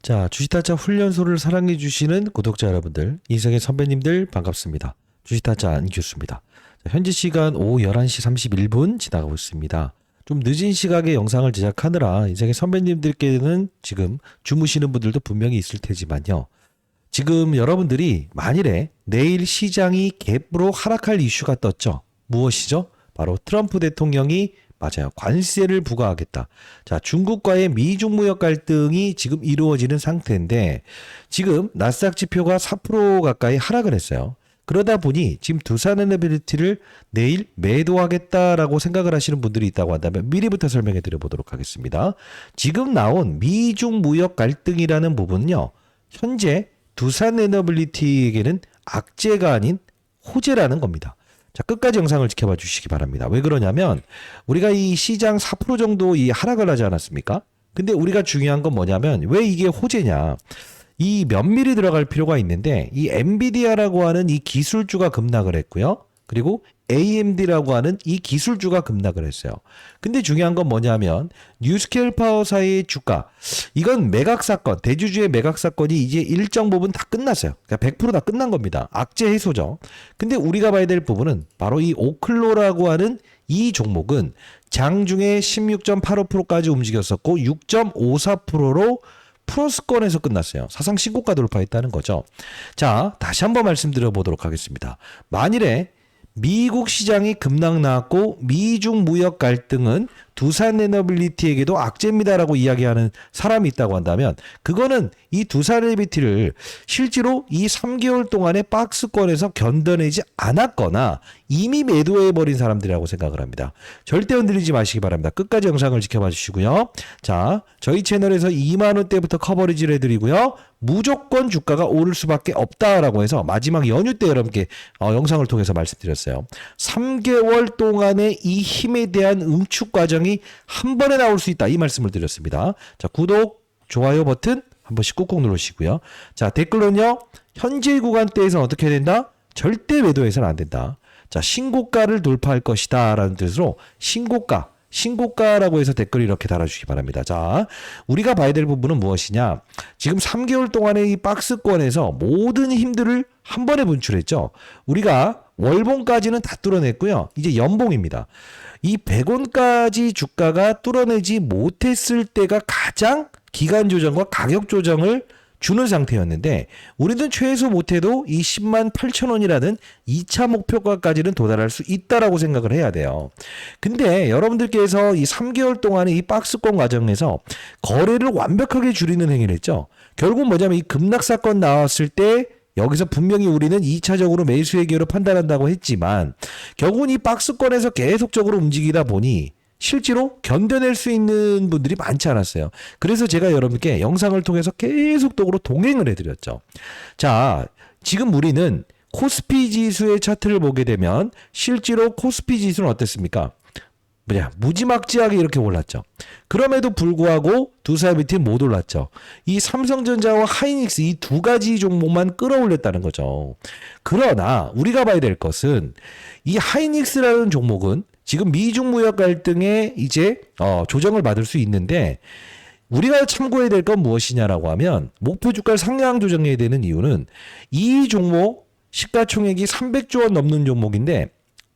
자, 주식타짜 훈련소를 사랑해주시는 구독자 여러분들, 인생의 선배님들 반갑습니다. 주식타짜 안규수입니다. 자, 현재 시간 오후 11시 31분 지나가고 있습니다. 좀 늦은 시각에 영상을 제작하느라 인생의 선배님들께는 지금 주무시는 분들도 분명히 있을 테지만요. 지금 여러분들이 만일에 내일 시장이 갭으로 하락할 이슈가 떴죠. 무엇이죠? 바로 트럼프 대통령이 맞아요. 관세를 부과하겠다. 자, 중국과의 미중 무역 갈등이 지금 이루어지는 상태인데 지금 나스닥 지표가 4% 가까이 하락을 했어요. 그러다 보니 지금 두산에너빌리티를 내일 매도하겠다라고 생각을 하시는 분들이 있다고 한다면 미리부터 설명해 드려보도록 하겠습니다. 지금 나온 미중 무역 갈등이라는 부분은요. 현재 두산에너빌리티에게는 악재가 아닌 호재라는 겁니다. 자, 끝까지 영상을 지켜봐 주시기 바랍니다. 왜 그러냐면 우리가 이 시장 4% 정도 이 하락을 하지 않았습니까? 근데 우리가 중요한 건 뭐냐면 왜 이게 호재냐? 이 면밀히 들어갈 필요가 있는데 이 엔비디아라고 하는 이 기술주가 급락을 했고요. 그리고 AMD라고 하는 이 기술주가 급락을 했어요. 근데 중요한 건 뭐냐면 뉴스케일 파워사의 주가, 이건 매각 사건, 대주주의 매각 사건이 이제 일정 부분 다 끝났어요. 그러니까 100% 다 끝난 겁니다. 악재 해소죠. 근데 우리가 봐야 될 부분은 바로 이 오클로라고 하는 이 종목은 장중에 16.85%까지 움직였었고 6.54%로 플러스권에서 끝났어요. 사상 신고가 돌파했다는 거죠. 자, 다시 한번 말씀드려 보도록 하겠습니다. 만일에 미국 시장이 급락 나왔고 미중 무역 갈등은 두산에너빌리티에게도 악재입니다라고 이야기하는 사람이 있다고 한다면 그거는 이 두산에너빌리티를 실제로 이 3개월 동안의 박스권에서 견뎌내지 않았거나 이미 매도해버린 사람들이라고 생각을 합니다. 절대 흔들리지 마시기 바랍니다. 끝까지 영상을 지켜봐 주시고요. 자, 저희 채널에서 2만원대부터 커버리지를 해드리고요. 무조건 주가가 오를 수밖에 없다라고 해서 마지막 연휴 때 여러분께 영상을 통해서 말씀드렸어요. 3개월 동안의 이 힘에 대한 응축 과정이 한 번에 나올 수 있다. 이 말씀을 드렸습니다. 자, 구독, 좋아요 버튼 한 번씩 꾹꾹 누르시고요. 자, 댓글로는요. 현재 구간대에서는 어떻게 된다? 절대 매도해서는 안 된다. 자, 신고가를 돌파할 것이다 라는 뜻으로 신고가라고 해서 댓글 이렇게 달아주시기 바랍니다. 자, 우리가 봐야 될 부분은 무엇이냐? 지금 3개월 동안의 이 박스권에서 모든 힘들을 한 번에 분출했죠. 우리가 월봉까지는 다 뚫어냈고요. 이제 연봉입니다. 이 100원까지 주가가 뚫어내지 못했을 때가 가장 기간 조정과 가격 조정을 주는 상태였는데 우리는 최소 못해도 이 10만 8천 원이라는 2차 목표가까지는 도달할 수 있다라고 생각을 해야 돼요. 근데 여러분들께서 이 3개월 동안의 이 박스권 과정에서 거래를 완벽하게 줄이는 행위를 했죠. 결국 뭐냐면 이 급락 사건 나왔을 때 여기서 분명히 우리는 2차적으로 매수의 기회로 판단한다고 했지만 결국은 이 박스권에서 계속적으로 움직이다 보니 실제로 견뎌낼 수 있는 분들이 많지 않았어요. 그래서 제가 여러분께 영상을 통해서 계속적으로 동행을 해드렸죠. 자, 지금 우리는 코스피 지수의 차트를 보게 되면 실제로 코스피 지수는 어땠습니까? 무지막지하게 이렇게 올랐죠. 그럼에도 불구하고 두산에너빌리티는 못 올랐죠. 이 삼성전자와 하이닉스 이 두 가지 종목만 끌어올렸다는 거죠. 그러나 우리가 봐야 될 것은 이 하이닉스라는 종목은 지금 미중 무역 갈등에 이제 조정을 받을 수 있는데 우리가 참고해야 될 건 무엇이냐라고 하면 목표 주가를 상향 조정해야 되는 이유는 이 종목 시가총액이 300조 원 넘는 종목인데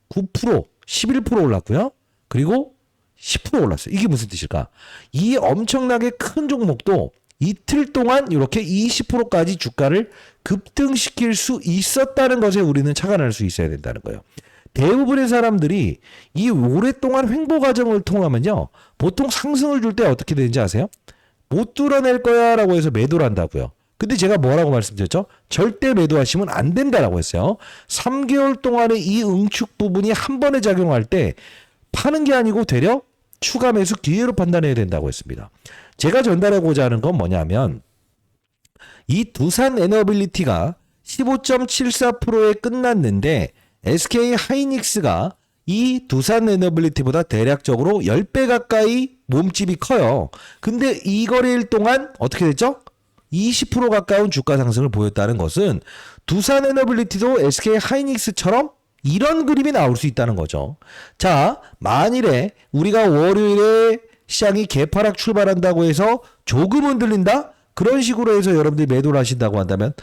9%, 11% 올랐고요. 그리고 10% 올랐어요. 이게 무슨 뜻일까? 이 엄청나게 큰 종목도 이틀 동안 이렇게 20%까지 주가를 급등시킬 수 있었다는 것에 우리는 착안할 수 있어야 된다는 거예요. 대부분의 사람들이 이 오랫동안 횡보 과정을 통하면요. 보통 상승을 줄 때 어떻게 되는지 아세요? 못 뚫어낼 거야 라고 해서 매도를 한다고요. 근데 제가 뭐라고 말씀드렸죠? 절대 매도하시면 안 된다라고 했어요. 3개월 동안의 이 응축 부분이 한 번에 작용할 때 파는 게 아니고 되려 추가 매수 기회로 판단해야 된다고 했습니다. 제가 전달하고자 하는 건 뭐냐면 이 두산에너빌리티가 15.74%에 끝났는데 SK 하이닉스가 이 두산에너빌리티보다 대략적으로 10배 가까이 몸집이 커요. 근데 이 거래일 동안 어떻게 됐죠? 20% 가까운 주가 상승을 보였다는 것은 두산에너빌리티도 SK 하이닉스처럼 이런 그림이 나올 수 있다는 거죠. 자, 만일에 우리가 월요일에 시장이 개파락 출발한다고 해서 조금 흔들린다? 그런 식으로 해서 여러분들이 매도를 하신다고 한다면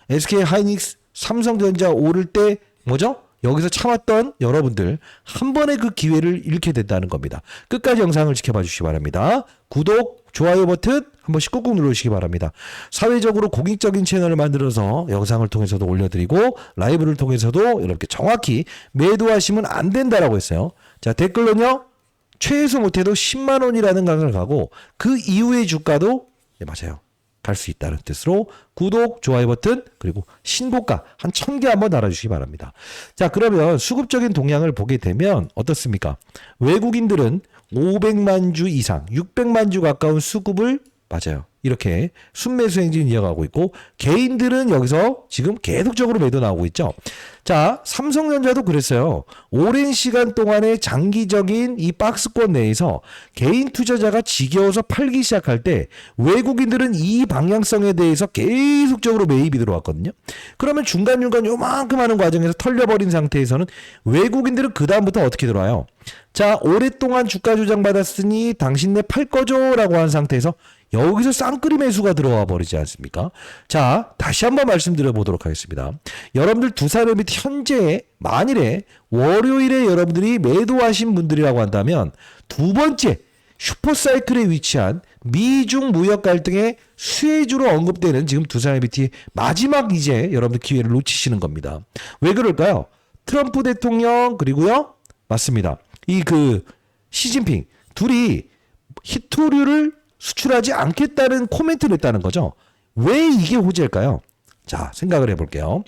SK 하이닉스, 삼성전자 오를 때 뭐죠? 여기서 참았던 여러분들 한 번의 그 기회를 잃게 된다는 겁니다. 끝까지 영상을 지켜봐 주시기 바랍니다. 구독, 좋아요 버튼 한 번씩 꾹꾹 누르시기 바랍니다. 사회적으로 공익적인 채널을 만들어서 영상을 통해서도 올려드리고 라이브를 통해서도 이렇게 정확히 매도하시면 안 된다라고 했어요. 자, 댓글로는요. 최소 못해도 10만 원이라는 강을 가고 그 이후의 주가도 맞아요. 갈 수 있다는 뜻으로 구독, 좋아요 버튼 그리고 신고가 한 1000개 한번 달아주시기 바랍니다. 자, 그러면 수급적인 동향을 보게 되면 어떻습니까? 외국인들은 500만 주 이상, 600만 주 가까운 수급을 맞아요. 이렇게 순매수 행진 이어가고 있고 개인들은 여기서 지금 계속적으로 매도 나오고 있죠. 자, 삼성전자도 그랬어요. 오랜 시간 동안의 장기적인 이 박스권 내에서 개인 투자자가 지겨워서 팔기 시작할 때 외국인들은 이 방향성에 대해서 계속적으로 매입이 들어왔거든요. 그러면 중간중간 요만큼 하는 과정에서 털려버린 상태에서는 외국인들은 그 다음부터 어떻게 들어와요? 자, 오랫동안 주가 조정받았으니 당신네 팔 거죠? 라고 한 상태에서 여기서 쌍끌이 매수가 들어와 버리지 않습니까? 자, 다시 한번 말씀드려 보도록 하겠습니다. 여러분들 두산의 밑 현재 만일에 월요일에 여러분들이 매도하신 분들이라고 한다면 두 번째 슈퍼사이클에 위치한 미중 무역 갈등의 수혜주로 언급되는 지금 두산의 밑이 마지막 이제 여러분들 기회를 놓치시는 겁니다. 왜 그럴까요? 트럼프 대통령 그리고요. 맞습니다. 이 시진핑 둘이 히토류를 수출하지 않겠다는 코멘트를 했다는 거죠. 왜 이게 호재일까요? 자, 생각을 해볼게요.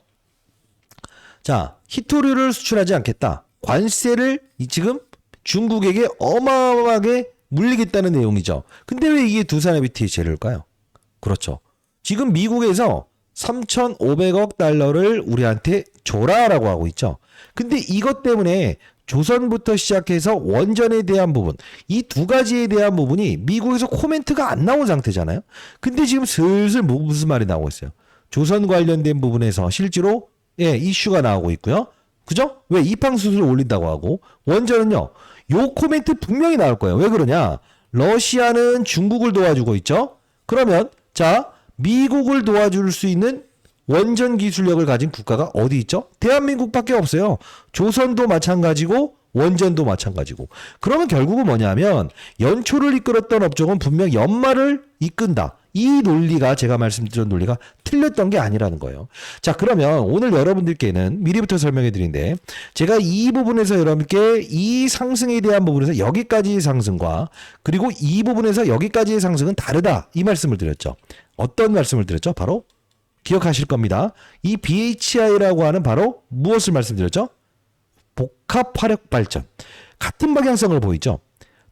자, 히토류를 수출하지 않겠다. 관세를 지금 중국에게 어마어마하게 물리겠다는 내용이죠. 근데 왜 이게 두산의 BT 재료일까요? 그렇죠. 지금 미국에서 3,500억 달러를 우리한테 줘라라고 하고 있죠. 근데 이것 때문에 조선부터 시작해서 원전에 대한 부분, 이 두 가지에 대한 부분이 미국에서 코멘트가 안 나온 상태잖아요. 근데 지금 슬슬 무슨 말이 나오고 있어요. 조선 관련된 부분에서 실제로 이슈가 나오고 있고요. 그죠? 왜 입항 수수료를 올린다고 하고 원전은요. 요 코멘트 분명히 나올 거예요. 왜 그러냐? 러시아는 중국을 도와주고 있죠. 그러면 자, 미국을 도와줄 수 있는 원전 기술력을 가진 국가가 어디 있죠? 대한민국밖에 없어요. 조선도 마찬가지고 원전도 마찬가지고. 그러면 결국은 뭐냐면 연초를 이끌었던 업종은 분명 연말을 이끈다. 이 논리가 제가 말씀드린 논리가 틀렸던 게 아니라는 거예요. 자, 그러면 오늘 여러분들께는 미리부터 설명해 드린데 제가 이 부분에서 여러분께 이 상승에 대한 부분에서 여기까지의 상승과 그리고 이 부분에서 여기까지의 상승은 다르다. 이 말씀을 드렸죠. 어떤 말씀을 드렸죠? 바로 기억하실 겁니다. 이 BHI라고 하는 바로 무엇을 말씀드렸죠? 복합 화력 발전. 같은 방향성을 보이죠.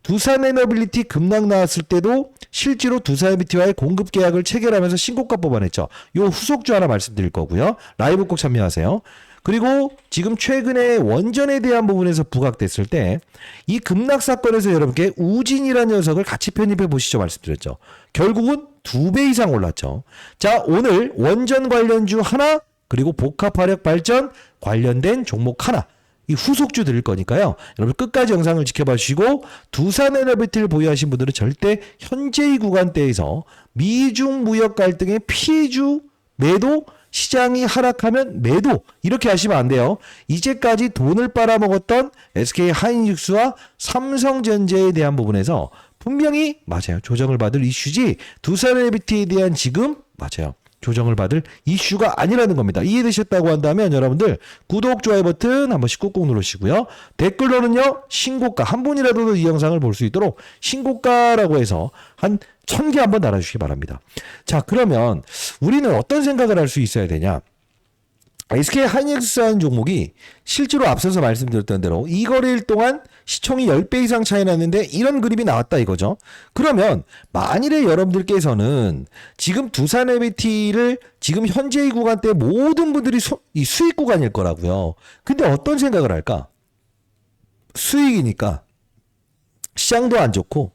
두산에너빌리티 급락 나왔을 때도 실제로 두산에너빌리티와의 공급 계약을 체결하면서 신고가 뽑아냈죠. 요 후속주 하나 말씀드릴 거고요. 라이브 꼭 참여하세요. 그리고 지금 최근에 원전에 대한 부분에서 부각됐을 때 이 급락 사건에서 여러분께 우진이라는 녀석을 같이 편입해 보시죠 말씀드렸죠. 결국은 2배 이상 올랐죠. 자, 오늘 원전 관련주 하나 그리고 복합화력 발전 관련된 종목 하나 이 후속주 드릴 거니까요. 여러분 끝까지 영상을 지켜봐 주시고 두산에너빌리티를 보유하신 분들은 절대 현재 이 구간대에서 미중 무역 갈등의 피해주 매도 시장이 하락하면 매도 이렇게 하시면 안 돼요. 이제까지 돈을 빨아먹었던 SK 하이닉스와 삼성전자에 대한 부분에서 분명히 맞아요. 조정을 받을 이슈지 두산에너빌리티에 대한 지금 맞아요. 조정을 받을 이슈가 아니라는 겁니다. 이해되셨다고 한다면 여러분들 구독, 좋아요 버튼 한 번씩 꾹꾹 누르시고요. 댓글로는요. 신고가 한 분이라도 이 영상을 볼 수 있도록 신고가라고 해서 한 1000개 한번 달아주시기 바랍니다. 자, 그러면 우리는 어떤 생각을 할 수 있어야 되냐. SK 하이닉스라는 종목이 실제로 앞서서 말씀드렸던 대로 이 거래일 동안 시총이 10배 이상 차이 났는데 이런 그림이 나왔다 이거죠. 그러면 만일에 여러분들께서는 지금 두산에너빌리티를 지금 현재 이 구간대 모든 분들이 이 수익 구간일 거라고요. 근데 어떤 생각을 할까? 수익이니까 시장도 안 좋고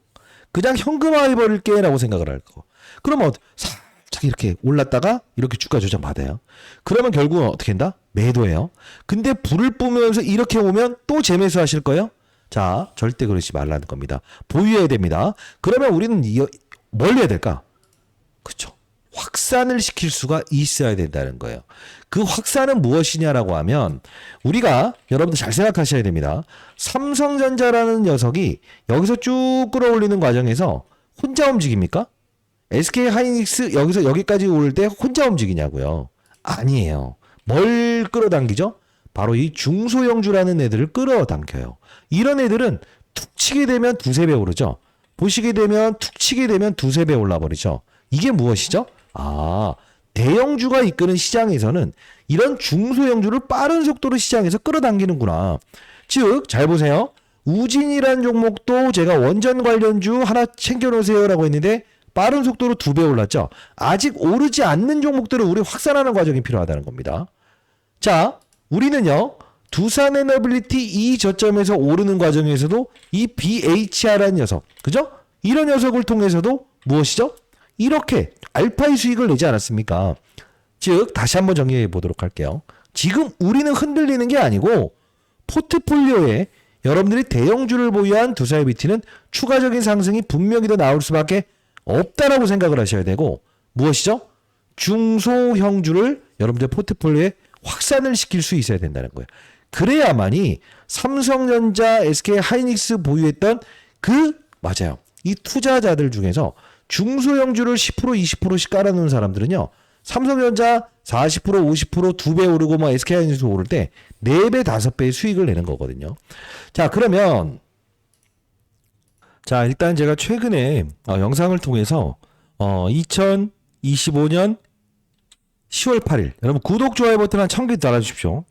그냥 현금화해 버릴게 라고 생각을 할 거. 그러면 살짝 이렇게 올랐다가 이렇게 주가 조정 받아요. 그러면 결국은 어떻게 한다? 매도해요. 근데 불을 뿜으면서 이렇게 오면 또 재매수 하실 거예요? 자, 절대 그러지 말라는 겁니다. 보유해야 됩니다. 그러면 우리는 뭘 해야 될까? 그쵸. 확산을 시킬 수가 있어야 된다는 거예요. 그 확산은 무엇이냐라고 하면 우리가 여러분들 잘 생각하셔야 됩니다. 삼성전자라는 녀석이 여기서 쭉 끌어올리는 과정에서 혼자 움직입니까? SK 하이닉스 여기서 여기까지 올 때 혼자 움직이냐고요? 아니에요. 뭘 끌어당기죠? 바로 이 중소형주라는 애들을 끌어당겨요. 이런 애들은 툭 치게 되면 두세 배 오르죠. 보시게 되면 툭 치게 되면 두세 배 올라버리죠. 이게 무엇이죠? 대형주가 이끄는 시장에서는 이런 중소형주를 빠른 속도로 시장에서 끌어당기는구나. 즉, 잘 보세요. 우진이라는 종목도 제가 원전 관련주 하나 챙겨놓으세요라고 했는데 빠른 속도로 2배 올랐죠. 아직 오르지 않는 종목들을 우리 확산하는 과정이 필요하다는 겁니다. 자, 우리는요. 두산에너빌리티 이 저점에서 오르는 과정에서도 이 BHR라는 녀석, 그죠? 이런 녀석을 통해서도 무엇이죠? 이렇게 알파의 수익을 내지 않았습니까? 즉, 다시 한번 정리해 보도록 할게요. 지금 우리는 흔들리는 게 아니고 포트폴리오에 여러분들이 대형주를 보유한 두산에너빌리티는 추가적인 상승이 분명히 더 나올 수밖에 없다라고 생각을 하셔야 되고 무엇이죠? 중소형주를 여러분들 포트폴리오에 확산을 시킬 수 있어야 된다는 거예요. 그래야만이 삼성전자, SK 하이닉스 보유했던 맞아요. 이 투자자들 중에서 중소형주를 10% 20%씩 깔아놓은 사람들은요. 삼성전자 40% 50% 2배 오르고 SK 하이닉스 오를 때 4배 5배의 수익을 내는 거거든요. 자, 그러면 일단 제가 최근에 영상을 통해서 2025년 10월 8일 여러분 구독, 좋아요 버튼 한 1000개 달아주십시오.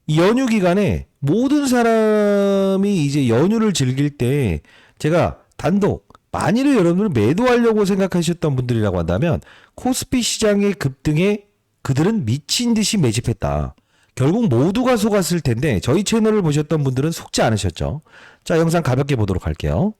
이 연휴 기간에 모든 사람이 이제 연휴를 즐길 때 제가 단독 만일에 여러분들 매도하려고 생각하셨던 분들이라고 한다면 코스피 시장의 급등에 그들은 미친 듯이 매집했다. 결국 모두가 속았을 텐데 저희 채널을 보셨던 분들은 속지 않으셨죠. 자, 영상 가볍게 보도록 할게요.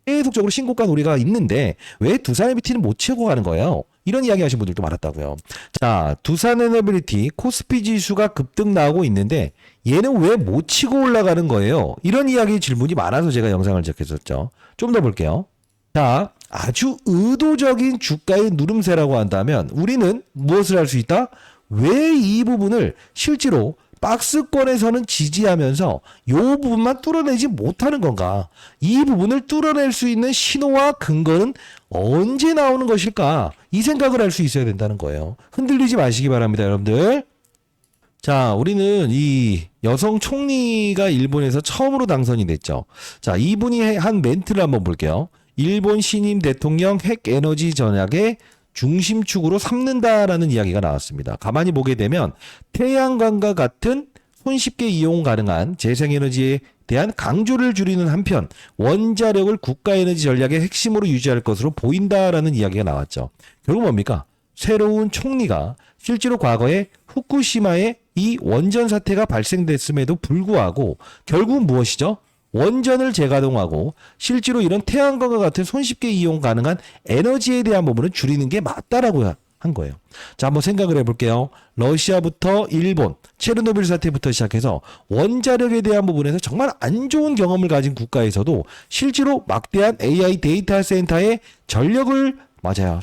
계속적으로 신고가 우리가 있는데 왜 두산에너빌리티는 못 치고 가는 거예요? 이런 이야기 하신 분들도 많았다고요. 자, 두산에너빌리티 코스피 지수가 급등 나오고 있는데 얘는 왜 못 치고 올라가는 거예요? 이런 이야기 질문이 많아서 제가 영상을 제작했었죠. 좀 더 볼게요. 자, 아주 의도적인 주가의 누름세라고 한다면 우리는 무엇을 할 수 있다? 왜 이 부분을 실제로 박스권에서는 지지하면서 이 부분만 뚫어내지 못하는 건가? 이 부분을 뚫어낼 수 있는 신호와 근거는 언제 나오는 것일까? 이 생각을 할 수 있어야 된다는 거예요. 흔들리지 마시기 바랍니다, 여러분들. 자, 우리는 이 여성 총리가 일본에서 처음으로 당선이 됐죠. 자, 이분이 한 멘트를 한번 볼게요. 일본 신임 대통령 핵 에너지 전략의 중심축으로 삼는다라는 이야기가 나왔습니다. 가만히 보게 되면 태양광과 같은 손쉽게 이용 가능한 재생에너지에 대한 강조를 줄이는 한편 원자력을 국가에너지 전략의 핵심으로 유지할 것으로 보인다라는 이야기가 나왔죠. 결국 뭡니까? 새로운 총리가 실제로 과거에 후쿠시마에 이 원전 사태가 발생됐음에도 불구하고 결국 무엇이죠? 원전을 재가동하고 실제로 이런 태양광과 같은 손쉽게 이용 가능한 에너지에 대한 부분을 줄이는 게 맞다라고 한 거예요. 자, 한번 생각을 해볼게요. 러시아부터 일본, 체르노빌 사태부터 시작해서 원자력에 대한 부분에서 정말 안 좋은 경험을 가진 국가에서도 실제로 막대한 AI 데이터 센터의 전력을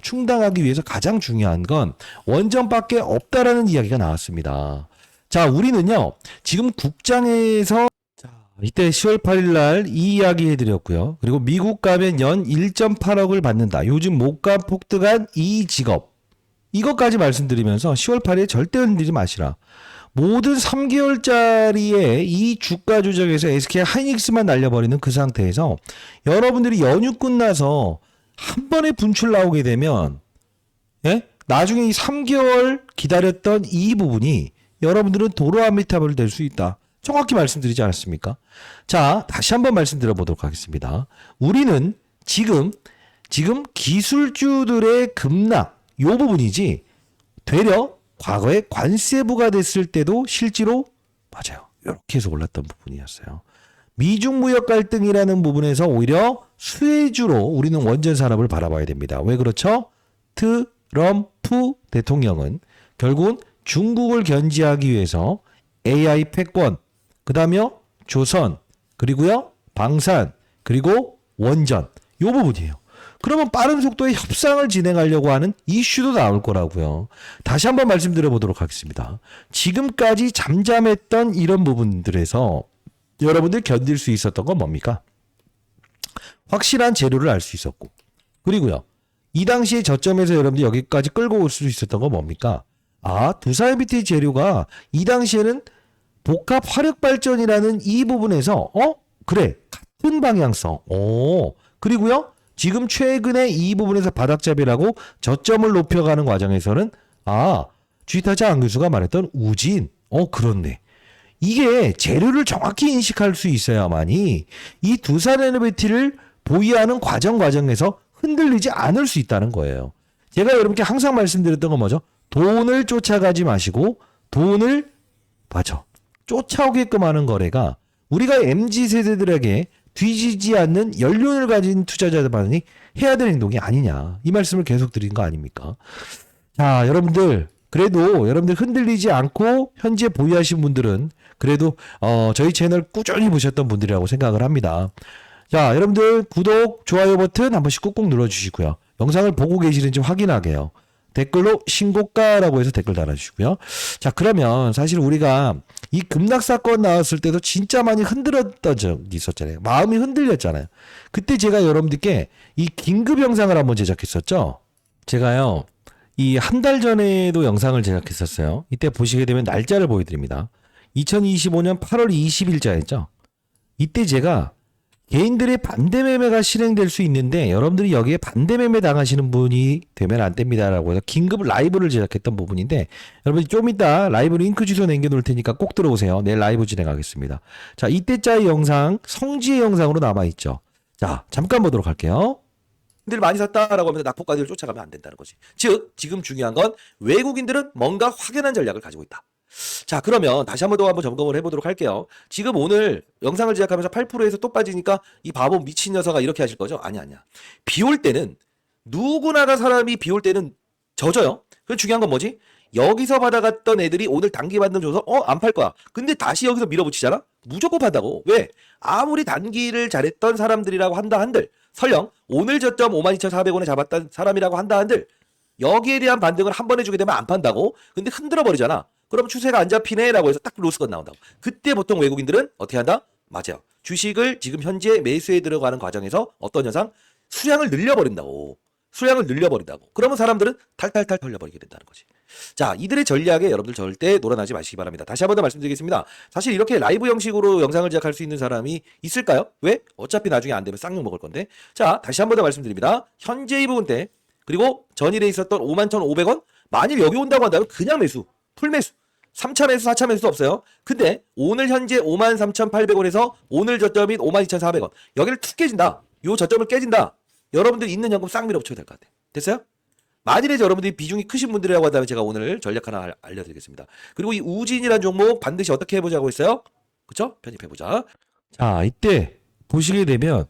충당하기 위해서 가장 중요한 건 원전밖에 없다라는 이야기가 나왔습니다. 자, 우리는요, 지금 국장에서 이때 10월 8일 날 이 이야기 해드렸고요. 그리고 미국 가면 연 1.8억을 받는다. 요즘 목값 폭등한 이 직업. 이것까지 말씀드리면서 10월 8일에 절대 흔들리지 마시라. 모든 3개월짜리의 이 주가 조정에서 SK 하이닉스만 날려버리는 그 상태에서 여러분들이 연휴 끝나서 한 번에 분출 나오게 되면 나중에 이 3개월 기다렸던 이 부분이 여러분들은 도로아미타불 될 수 있다. 정확히 말씀드리지 않았습니까? 자, 다시 한번 말씀드려보도록 하겠습니다. 우리는 지금 기술주들의 급락 요 부분이지 되려 과거에 관세 부과됐을 때도 실제로 이렇게 해서 올랐던 부분이었어요. 미중 무역 갈등이라는 부분에서 오히려 수혜주로 우리는 원전 산업을 바라봐야 됩니다. 왜 그렇죠? 트럼프 대통령은 결국은 중국을 견제하기 위해서 AI 패권, 그 다음에요 조선, 그리고요 방산, 그리고 원전 요 부분이에요. 그러면 빠른 속도의 협상을 진행하려고 하는 이슈도 나올 거라고요. 다시 한번 말씀드려 보도록 하겠습니다. 지금까지 잠잠했던 이런 부분들에서 여러분들 견딜 수 있었던 건 뭡니까? 확실한 재료를 알 수 있었고, 그리고요, 이 당시의 저점에서 여러분들 여기까지 끌고 올 수 있었던 건 뭡니까? 두산 MBT 재료가 이 당시에는 복합 화력 발전이라는 이 부분에서 그래, 같은 방향성. 그리고요, 지금 최근에 이 부분에서 바닥잡이라고 저점을 높여가는 과정에서는 주식타짜 안 교수가 말했던 우진. 그렇네. 이게 재료를 정확히 인식할 수 있어야만이 이 두산 MBT를 보유하는 과정에서 흔들리지 않을 수 있다는 거예요. 제가 여러분께 항상 말씀드렸던 건 뭐죠? 돈을 쫓아가지 마시고 돈을 쫓아오게끔 하는 거래가 우리가 MZ세대들에게 뒤지지 않는 연륜을 가진 투자자들만이 해야 될 행동이 아니냐. 이 말씀을 계속 드린 거 아닙니까? 자, 여러분들 그래도 여러분들 흔들리지 않고 현재 보유하신 분들은 그래도 저희 채널 꾸준히 보셨던 분들이라고 생각을 합니다. 자, 여러분들 구독, 좋아요 버튼 한 번씩 꾹꾹 눌러주시고요. 영상을 보고 계시는지 확인하게요. 댓글로 신고가라고 해서 댓글 달아주시고요. 자, 그러면 사실 우리가 이 급락 사건 나왔을 때도 진짜 많이 흔들었던 적이 있었잖아요. 마음이 흔들렸잖아요. 그때 제가 여러분들께 이 긴급 영상을 한번 제작했었죠. 제가요, 이 한 달 전에도 영상을 제작했었어요. 이때 보시게 되면 날짜를 보여드립니다. 2025년 8월 20일자였죠. 이때 제가 개인들의 반대 매매가 실행될 수 있는데 여러분들이 여기에 반대 매매 당하시는 분이 되면 안 됩니다라고 해서 긴급 라이브를 제작했던 부분인데 여러분이 좀 이따 라이브 링크 주소 남겨놓을 테니까 꼭 들어오세요. 내일 라이브 진행하겠습니다. 자, 이때짜의 영상 성지의 영상으로 남아있죠. 자, 잠깐 보도록 할게요. 들 많이 샀다라고 하면서 낙폭가들을 쫓아가면 안 된다는 거지. 즉 지금 중요한 건 외국인들은 뭔가 확연한 전략을 가지고 있다. 자, 그러면 다시 한번 점검을 해보도록 할게요. 지금 오늘 영상을 제작하면서 8%에서 또 빠지니까 이 바보 미친 녀석아 이렇게 하실 거죠? 아니야. 비 올 때는 누구나가 사람이 비 올 때는 젖어요. 그 중요한 건 뭐지? 여기서 받아갔던 애들이 오늘 단기 반등 줘서 안 팔 거야. 근데 다시 여기서 밀어붙이잖아? 무조건 판다고. 왜? 아무리 단기를 잘했던 사람들이라고 한다 한들 설령 오늘 저점 52,400원에 잡았던 사람이라고 한다 한들 여기에 대한 반등을 한 번 해주게 되면 안 판다고. 근데 흔들어 버리잖아. 그럼 추세가 안 잡히네라고 해서 딱 로스가 나온다고. 그때 보통 외국인들은 어떻게 한다? 맞아요. 주식을 지금 현재 매수에 들어가는 과정에서 어떤 현상? 수량을 늘려버린다고. 그러면 사람들은 탈탈탈 털려버리게 된다는 거지. 자, 이들의 전략에 여러분들 절대 놀아나지 마시기 바랍니다. 다시 한번 더 말씀드리겠습니다. 사실 이렇게 라이브 형식으로 영상을 제작할 수 있는 사람이 있을까요? 왜? 어차피 나중에 안 되면 쌍욕 먹을 건데. 자, 다시 한번 더 말씀드립니다. 현재 이 부분대 그리고 전일에 있었던 51,500원 만일 여기 온다고 한다면 그냥 매수, 풀매수. 3차 매수, 4차 매수도 없어요. 근데 오늘 현재 53,800원에서 오늘 저점인 52,400원. 여기를 툭 깨진다. 요 저점을 깨진다. 여러분들 있는 연금 싹 밀어붙여야 될 것 같아. 됐어요? 만일에 여러분들이 비중이 크신 분들이라고 한다면 제가 오늘 전략 하나 알려드리겠습니다. 그리고 이 우진이라는 종목 반드시 어떻게 해보자고 했어요? 그쵸? 편입해보자. 자, 이때 보시게 되면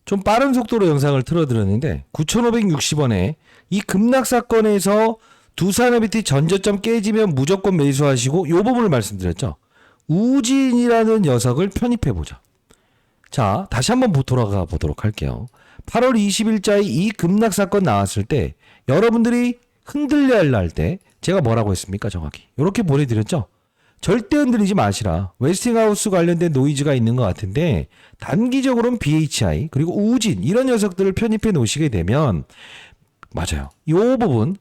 좀 빠른 속도로 영상을 틀어드렸는데 9,560원에 이 급락 사건에서 두산 MBT 전저점 깨지면 무조건 매수하시고 요 부분을 말씀드렸죠. 우진이라는 녀석을 편입해보자. 자, 다시 한번 돌아가 보도록 할게요. 8월 20일자에 이 급락 사건 나왔을 때 여러분들이 흔들려 할 때 제가 뭐라고 했습니까? 정확히 이렇게 보내드렸죠. 절대 흔들리지 마시라. 웨스팅하우스 관련된 노이즈가 있는 것 같은데 단기적으로는 BHI 그리고 우진 이런 녀석들을 편입해 놓으시게 되면 맞아요. 이 부분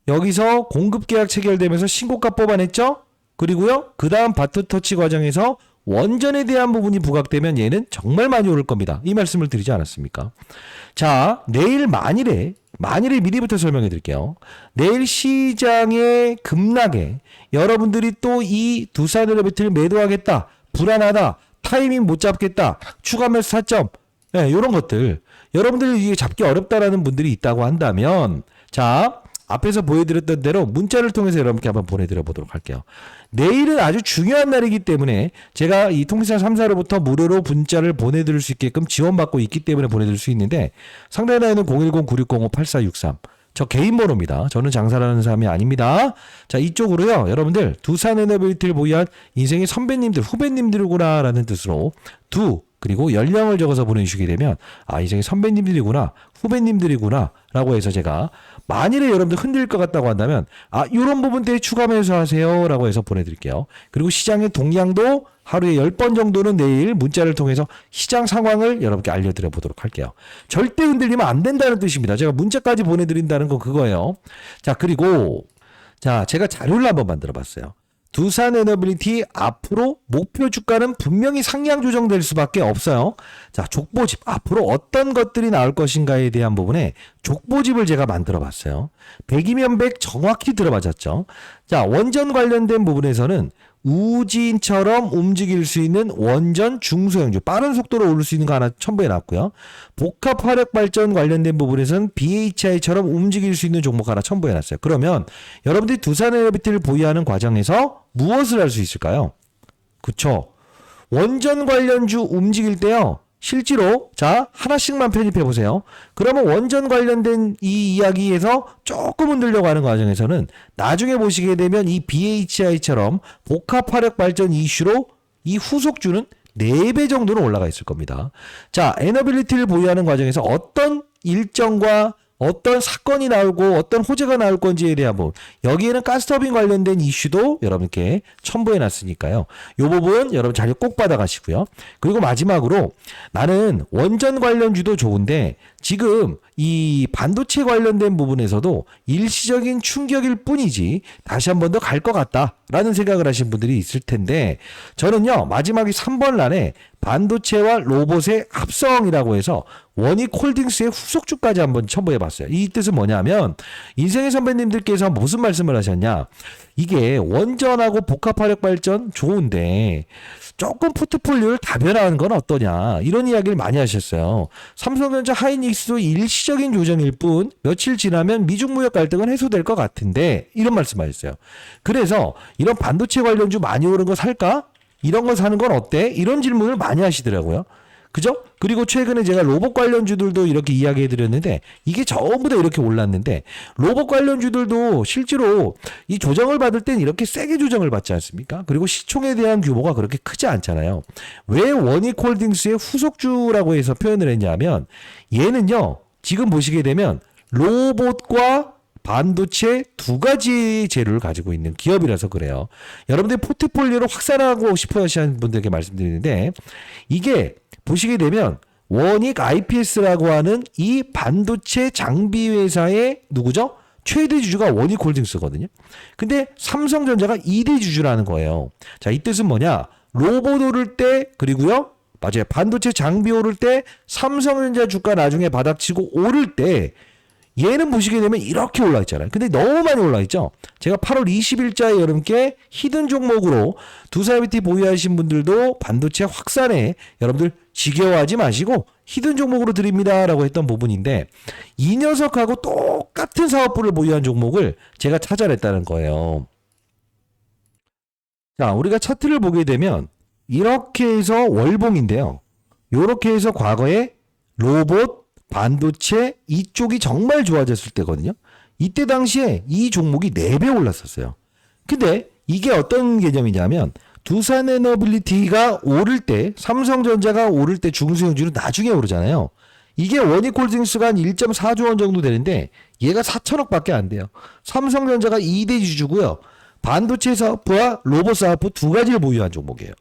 여기서 공급 계약 체결되면서 신고가 뽑아냈죠. 그리고요 그 다음 바트터치 과정에서 원전에 대한 부분이 부각되면 얘는 정말 많이 오를 겁니다. 이 말씀을 드리지 않았습니까? 자, 내일 만일에 미리부터 설명해 드릴게요. 내일 시장의 급락에 여러분들이 또 이 두산 MBT를 매도하겠다, 불안하다, 타이밍 못 잡겠다, 추가 매수 사점, 이런 것들 여러분들이 이게 잡기 어렵다라는 분들이 있다고 한다면 자, 앞에서 보여드렸던 대로 문자를 통해서 여러분께 한번 보내드려 보도록 할게요. 내일은 아주 중요한 날이기 때문에 제가 이 통신사 3사로부터 무료로 문자를 보내드릴 수 있게끔 지원받고 있기 때문에 보내드릴 수 있는데 상단에 나있는 010-9605-8463 저 개인 번호입니다. 저는 장사를 하는 사람이 아닙니다. 자, 이쪽으로요. 여러분들 두산 MBT를 보유한 인생의 선배님들, 후배님들구나 라는 뜻으로 그리고 연령을 적어서 보내주시게 되면 이제 선배님들이구나, 후배님들이구나 라고 해서 제가 만일에 여러분들 흔들릴 것 같다고 한다면 이런 부분들에 추가 매수하세요 라고 해서 보내드릴게요. 그리고 시장의 동향도 하루에 10번 정도는 내일 문자를 통해서 시장 상황을 여러분께 알려드려 보도록 할게요. 절대 흔들리면 안 된다는 뜻입니다. 제가 문자까지 보내드린다는 건 그거예요. 자, 그리고 제가 자료를 한번 만들어 봤어요. 두산에너빌리티 앞으로 목표 주가는 분명히 상향 조정될 수밖에 없어요. 자, 족보집 앞으로 어떤 것들이 나올 것인가에 대한 부분에 족보집을 제가 만들어 봤어요. 100이면 100 정확히 들어맞았죠. 자, 원전 관련된 부분에서는 우진처럼 움직일 수 있는 원전 중소형주 빠른 속도로 오를 수 있는 거 하나 첨부해 놨고요. 복합 화력 발전 관련된 부분에서는 BHI처럼 움직일 수 있는 종목 하나 첨부해 놨어요. 그러면 여러분들이 두산에너비티를 보유하는 과정에서 무엇을 할 수 있을까요? 그쵸? 원전 관련주 움직일 때요. 실제로 하나씩만 편입해 보세요. 그러면 원전 관련된 이 이야기에서 조금 흔들려고 하는 과정에서는 나중에 보시게 되면 이 BHI처럼 복합 화력 발전 이슈로 이 후속주는 4배 정도는 올라가 있을 겁니다. 자, 에너빌리티를 보유하는 과정에서 어떤 일정과 어떤 사건이 나오고 어떤 호재가 나올 건지에 대한 부분, 여기에는 가스터빈 관련된 이슈도 여러분께 첨부해 놨으니까요. 이 부분 여러분 자료 꼭 받아가시고요. 그리고 마지막으로 나는 원전 관련주도 좋은데 지금 이 반도체 관련된 부분에서도 일시적인 충격일 뿐이지 다시 한 번 더 갈 것 같다라는 생각을 하신 분들이 있을 텐데, 저는요 마지막에 3번 란에 반도체와 로봇의 합성이라고 해서 원익홀딩스의 후속주까지 한번 첨부해 봤어요. 이 뜻은 뭐냐면 인생의 선배님들께서 무슨 말씀을 하셨냐, 이게 원전하고 복합화력 발전 좋은데 조금 포트폴리오를 다변화하는 건 어떠냐, 이런 이야기를 많이 하셨어요. 삼성전자 하이닉스도 일시적인 조정일 뿐 며칠 지나면 미중 무역 갈등은 해소될 것 같은데, 이런 말씀하셨어요. 그래서 이런 반도체 관련주 많이 오른 거 살까? 이런 거 사는 건 어때? 이런 질문을 많이 하시더라고요. 그죠? 그리고 최근에 제가 로봇 관련주들도 이렇게 이야기해 드렸는데 이게 전부 다 이렇게 올랐는데, 로봇 관련주들도 실제로 이 조정을 받을 땐 이렇게 세게 조정을 받지 않습니까? 그리고 시총에 대한 규모가 그렇게 크지 않잖아요. 왜 원익홀딩스의 후속주라고 해서 표현을 했냐면, 얘는요 지금 보시게 되면 로봇과 반도체 두 가지 재료를 가지고 있는 기업이라서 그래요. 여러분들 포트폴리오를 확산하고 싶어 하시는 분들에게 말씀드리는데, 이게 보시게 되면 원익 IPS라고 하는 이 반도체 장비 회사의 누구죠? 최대 주주가 원익홀딩스거든요. 근데 삼성전자가 2대 주주라는 거예요. 자, 이 뜻은 뭐냐? 로봇 오를 때, 그리고요 맞아요, 반도체 장비 오를 때 삼성전자 주가 나중에 바닥치고 오를 때 얘는 보시게 되면 이렇게 올라 있잖아요. 근데 너무 많이 올라 있죠. 제가 8월 20일자에 여러분께 히든 종목으로 두산에너비티 보유하신 분들도 반도체 확산에 여러분들 지겨워하지 마시고 히든 종목으로 드립니다 라고 했던 부분인데, 이 녀석하고 똑같은 사업부를 보유한 종목을 제가 찾아냈다는 거예요. 자, 우리가 차트를 보게 되면 이렇게 해서 월봉인데요. 이렇게 해서 과거에 로봇, 반도체 이쪽이 정말 좋아졌을 때거든요. 이때 당시에 이 종목이 4배 올랐었어요. 근데 이게 어떤 개념이냐면, 두산에너빌리티가 오를 때, 삼성전자가 오를 때 중소형주는 나중에 오르잖아요. 이게 원익홀딩스가 한 1.4조 원 정도 되는데 얘가 4천억밖에 안 돼요. 삼성전자가 2대 주주고요. 반도체 사업부와 로봇 사업부 두 가지를 보유한 종목이에요.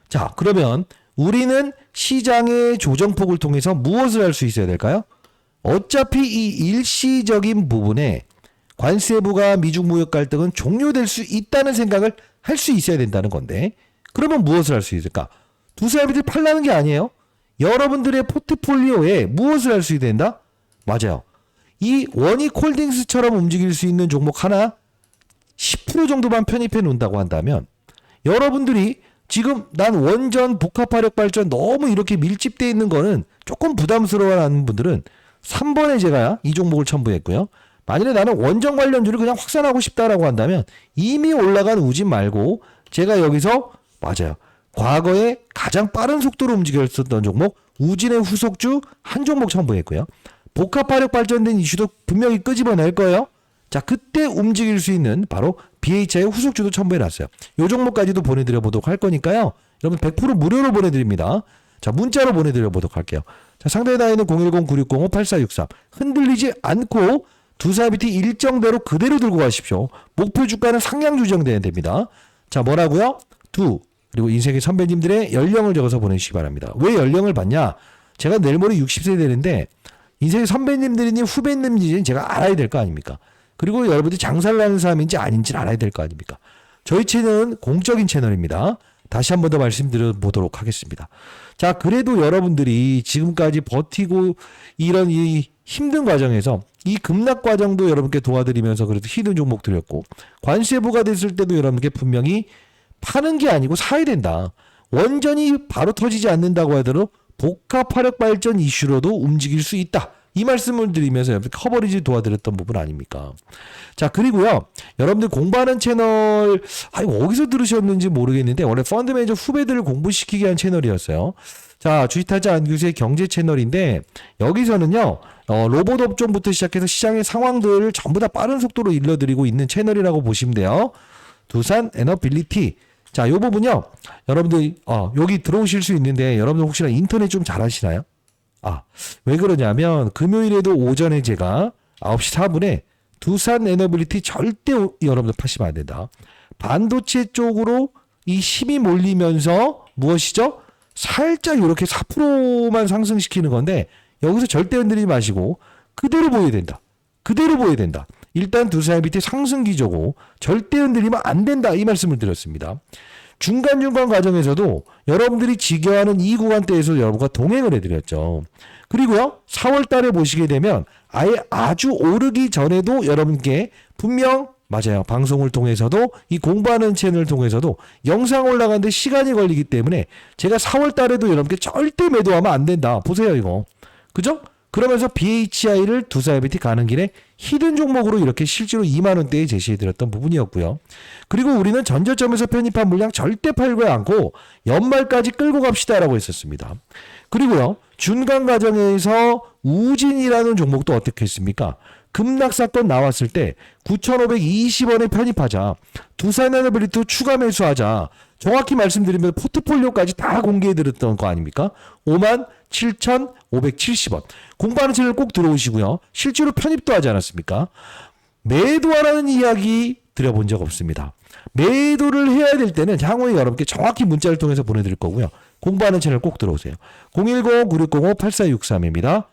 자, 그러면 우리는 시장의 조정폭을 통해서 무엇을 할 수 있어야 될까요? 어차피 이 일시적인 부분에 관세부가 미중 무역 갈등은 종료될 수 있다는 생각을 할 수 있어야 된다는 건데, 그러면 무엇을 할 수 있을까? 두산에너비티 팔라는 게 아니에요. 여러분들의 포트폴리오에 무엇을 할 수 있어야 된다? 맞아요. 이 원익홀딩스처럼 움직일 수 있는 종목 하나 10% 정도만 편입해 놓는다고 한다면, 여러분들이 지금 난 원전 복합화력 발전 너무 이렇게 밀집되어 있는 거는 조금 부담스러워하는 분들은 3번에 제가 이 종목을 첨부했고요. 만일에 나는 원전 관련주를 그냥 확산하고 싶다라고 한다면 이미 올라간 우진 말고 제가 여기서 맞아요, 과거에 가장 빠른 속도로 움직였었던 종목 우진의 후속주 한 종목 첨부했고요. 복합화력 발전된 이슈도 분명히 끄집어낼 거예요. 자, 그때 움직일 수 있는 바로 BHI의 후속주도 첨부해놨어요. 이 종목까지도 보내드려 보도록 할 거니까요. 여러분 100% 무료로 보내드립니다. 자, 문자로 보내드려 보도록 할게요. 자, 상단에 나와 있는 010-9605-8463 흔들리지 않고 두사비티 일정대로 그대로 들고 가십시오. 목표 주가는 상향 조정돼야 됩니다. 자, 뭐라고요? 그리고 인생의 선배님들의 연령을 적어서 보내주시기 바랍니다. 왜 연령을 받냐? 제가 내일 모레 60세 되는데 인생의 선배님들이니 후배님들인지 제가 알아야 될 거 아닙니까? 그리고 여러분들이 장사를 하는 사람인지 아닌지를 알아야 될 거 아닙니까? 저희 채널은 공적인 채널입니다. 다시 한 번 더 말씀드려 보도록 하겠습니다. 자, 그래도 여러분들이 지금까지 버티고 이런 이 힘든 과정에서 이 급락 과정도 여러분께 도와드리면서 그래도 히든 종목 드렸고, 관세 부과됐을 때도 여러분께 분명히 파는 게 아니고 사야 된다. 원전이 바로 터지지 않는다고 하더라도 복합 화력 발전 이슈로도 움직일 수 있다. 이 말씀을 드리면서 여러분 커버리지 도와드렸던 부분 아닙니까? 자, 그리고요, 여러분들 공부하는 채널, 어디서 들으셨는지 모르겠는데 원래 펀드 매니저 후배들을 공부시키게 한 채널이었어요. 자, 주식타자 안규수의 경제 채널인데 여기서는요, 로봇 업종부터 시작해서 시장의 상황들을 전부 다 빠른 속도로 일러드리고 있는 채널이라고 보시면 돼요. 두산 에너빌리티. 자, 요 부분요, 여러분들 여기 들어오실 수 있는데 여러분들 혹시나 인터넷 좀 잘하시나요? 왜 그러냐면 금요일에도 오전에 제가 9시 4분에 두산 에너빌리티 절대 여러분들 파시면 안 된다. 반도체 쪽으로 이 힘이 몰리면서 무엇이죠? 살짝 이렇게 4%만 상승시키는 건데 여기서 절대 흔들리지 마시고 그대로 보여야 된다. 그대로 보여야 된다. 일단 두산 에너빌리티 상승 기조고 절대 흔들리면 안 된다. 이 말씀을 드렸습니다. 중간중간 과정에서도 여러분들이 지겨워하는 이 구간대에서 여러분과 동행을 해드렸죠. 그리고요, 4월 달에 보시게 되면 아예 아주 오르기 전에도 여러분께 분명 맞아요. 방송을 통해서도 이 공부하는 채널을 통해서도 영상 올라가는데 시간이 걸리기 때문에 제가 4월 달에도 여러분께 절대 매도하면 안 된다. 보세요, 이거. 그죠? 그러면서 BHI를 두산 에너빌리티 가는 길에 히든 종목으로 이렇게 실제로 2만 원대에 제시해드렸던 부분이었고요. 그리고 우리는 전저점에서 편입한 물량 절대 팔지 않고 연말까지 끌고 갑시다라고 했었습니다. 그리고요, 중간 과정에서 우진이라는 종목도 어떻게 했습니까? 급락 사건 나왔을 때 9,520원에 편입하자, 두산 에너빌리티 추가 매수하자, 정확히 말씀드리면 포트폴리오까지 다 공개해드렸던 거 아닙니까? 57,570원. 공부하는 채널 꼭 들어오시고요. 실제로 편입도 하지 않았습니까? 매도하라는 이야기 드려본 적 없습니다. 매도를 해야 될 때는 향후에 여러분께 정확히 문자를 통해서 보내드릴 거고요. 공부하는 채널 꼭 들어오세요. 010-9605-8463입니다.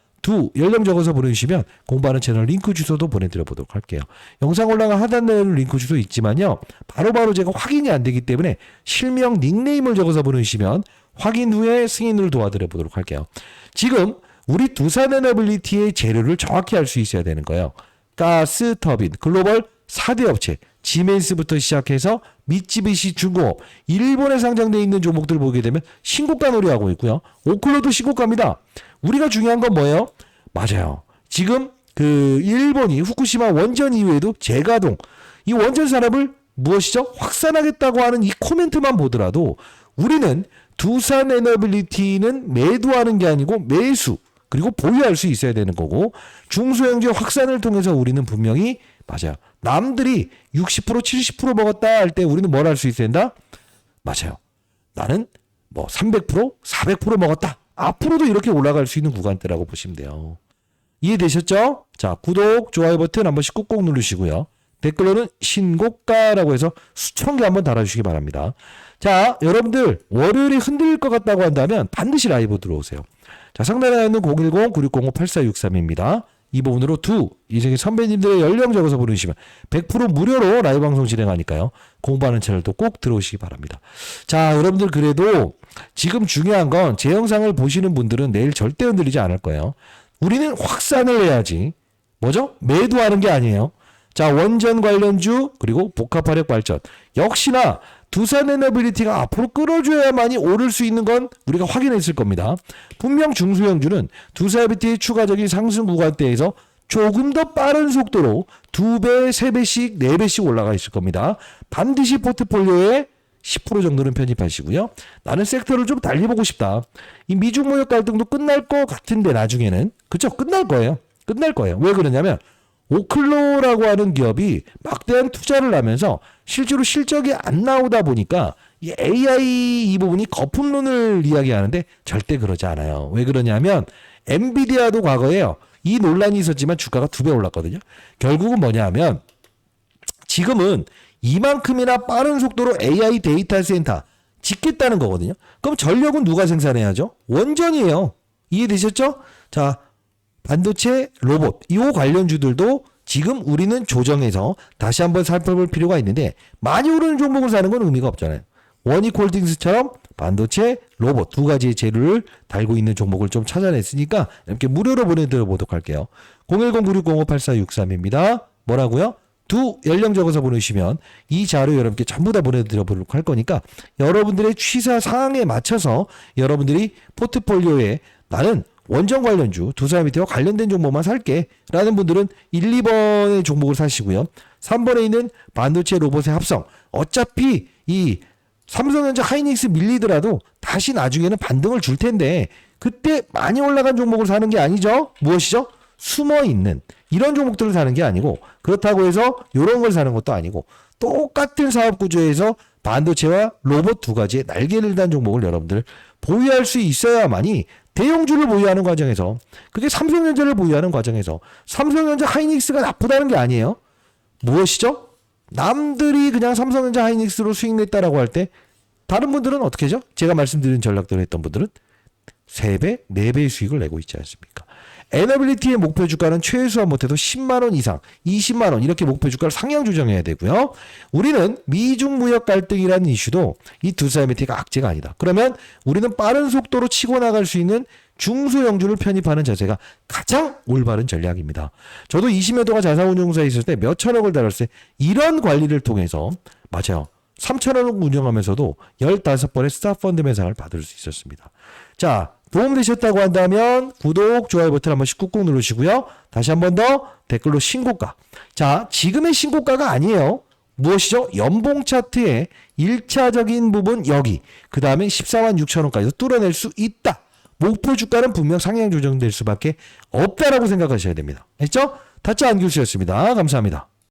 연령 적어서 보내주시면 공부하는 채널 링크 주소도 보내드려 보도록 할게요. 영상 올라간 하단에 링크 주소 있지만요, 바로바로 제가 확인이 안 되기 때문에 실명 닉네임을 적어서 보내주시면 확인 후에 승인을 도와드려 보도록 할게요. 지금 우리 두산 에너빌리티의 재료를 정확히 알 수 있어야 되는 거예요. 가스 터빈 글로벌 4대 업체 지멘스부터 시작해서 미쯔비시 중공업, 일본에 상장되어 있는 종목들 보게 되면 신고가 노래하고 있고요. 오클로도 신고가입니다. 우리가 중요한 건 뭐예요? 맞아요. 지금 그 일본이 후쿠시마 원전 이후에도 재가동, 이 원전 산업을 무엇이죠? 확산하겠다고 하는 이 코멘트만 보더라도 우리는 두산 에너빌리티는 매도하는 게 아니고 매수, 그리고 보유할 수 있어야 되는 거고, 중소형제 확산을 통해서 우리는 분명히 맞아요. 남들이 60% 70% 먹었다 할 때 우리는 뭘 할 수 있어야 된다? 맞아요. 나는 300% 400% 먹었다. 앞으로도 이렇게 올라갈 수 있는 구간대라고 보시면 돼요. 이해되셨죠? 자, 구독, 좋아요 버튼 한 번씩 꾹꾹 누르시고요. 댓글로는 신고가라고 해서 수천 개 한번 달아주시기 바랍니다. 자, 여러분들 월요일이 흔들릴 것 같다고 한다면 반드시 라이브 들어오세요. 자, 상단에 있는 010-9605-8463입니다. 이 부분으로 인생의 선배님들의 연령 적어서 보내주시면 100% 무료로 라이브 방송 진행하니까요. 공부하는 채널도 꼭 들어오시기 바랍니다. 자, 여러분들 그래도 지금 중요한 건 제 영상을 보시는 분들은 내일 절대 흔들리지 않을 거예요. 우리는 확산을 해야지. 뭐죠? 매도하는 게 아니에요. 자, 원전 관련주 그리고 복합화력 발전. 역시나 두산 에너빌리티가 앞으로 끌어줘야만이 오를 수 있는 건 우리가 확인했을 겁니다. 분명 중소형주는 두산 에너빌리티의 추가적인 상승 구간대에서 조금 더 빠른 속도로 2배, 3배씩, 4배씩 올라가 있을 겁니다. 반드시 포트폴리오에 10% 정도는 편입하시고요. 나는 섹터를 좀 달리보고 싶다. 이 미중 무역 갈등도 끝날 것 같은데 나중에는. 그쵸? 끝날 거예요. 끝날 거예요. 왜 그러냐면 오클로라고 하는 기업이 막대한 투자를 하면서 실제로 실적이 안 나오다 보니까 이 AI 이 부분이 거품론을 이야기하는데 절대 그러지 않아요. 왜 그러냐면 엔비디아도 과거에요. 이 논란이 있었지만 주가가 2배 올랐거든요. 결국은 뭐냐 하면 지금은 이만큼이나 빠른 속도로 AI 데이터 센터 짓겠다는 거거든요. 그럼 전력은 누가 생산해야죠? 원전이에요. 이해되셨죠? 자, 반도체, 로봇, 이 관련주들도 지금 우리는 조정해서 다시 한번 살펴볼 필요가 있는데 많이 오르는 종목을 사는 건 의미가 없잖아요. 원익홀딩스처럼 반도체, 로봇 두 가지의 재료를 달고 있는 종목을 좀 찾아냈으니까 이렇게 무료로 보내드려보도록 할게요. 010-9605-8463입니다. 뭐라고요? 두 연령 적어서 보내주시면 이 자료 여러분께 전부 다 보내드려보도록 할 거니까 여러분들의 취사 사항에 맞춰서 여러분들이 포트폴리오에 나는 원전 관련주 두 사람 밑에와 관련된 종목만 살게 라는 분들은 1, 2번의 종목을 사시고요. 3번에 있는 반도체 로봇의 합성 어차피 이 삼성전자 하이닉스 밀리더라도 다시 나중에는 반등을 줄 텐데 그때 많이 올라간 종목을 사는 게 아니죠. 무엇이죠? 숨어있는 이런 종목들을 사는 게 아니고 그렇다고 해서 이런 걸 사는 것도 아니고 똑같은 사업 구조에서 반도체와 로봇 두 가지의 날개를 단 종목을 여러분들 보유할 수 있어야만이 대형주를 보유하는 과정에서 그게 삼성전자를 보유하는 과정에서 삼성전자 하이닉스가 나쁘다는 게 아니에요. 무엇이죠? 남들이 그냥 삼성전자 하이닉스로 수익 냈다라고 할 때 다른 분들은 어떻게 하죠? 제가 말씀드린 전략대로 했던 분들은 3배, 4배의 수익을 내고 있지 않습니까? 에너빌리티의 목표 주가는 최소한 못해도 10만원 이상, 20만원 이렇게 목표 주가를 상향 조정해야 되고요. 우리는 미중 무역 갈등이라는 이슈도 이 두 사람의 티가 악재가 아니다. 그러면 우리는 빠른 속도로 치고 나갈 수 있는 중소형주를 편입하는 자세가 가장 올바른 전략입니다. 저도 20여 도가 자산운용사에 있을 때 몇 천억을 다뤘을 때 이런 관리를 통해서 맞아요. 3천억 운영하면서도 15번의 스타펀드 매상을 받을 수 있었습니다. 자, 도움되셨다고 한다면 구독, 좋아요 버튼 한 번씩 꾹꾹 누르시고요. 다시 한 번 더 댓글로 신고가. 자, 지금의 신고가가 아니에요. 무엇이죠? 연봉 차트의 1차적인 부분 여기. 그 다음에 14만 6천원까지 뚫어낼 수 있다. 목표 주가는 분명 상향 조정될 수밖에 없다라고 생각하셔야 됩니다. 했죠? 타짜 안규수였습니다. 감사합니다.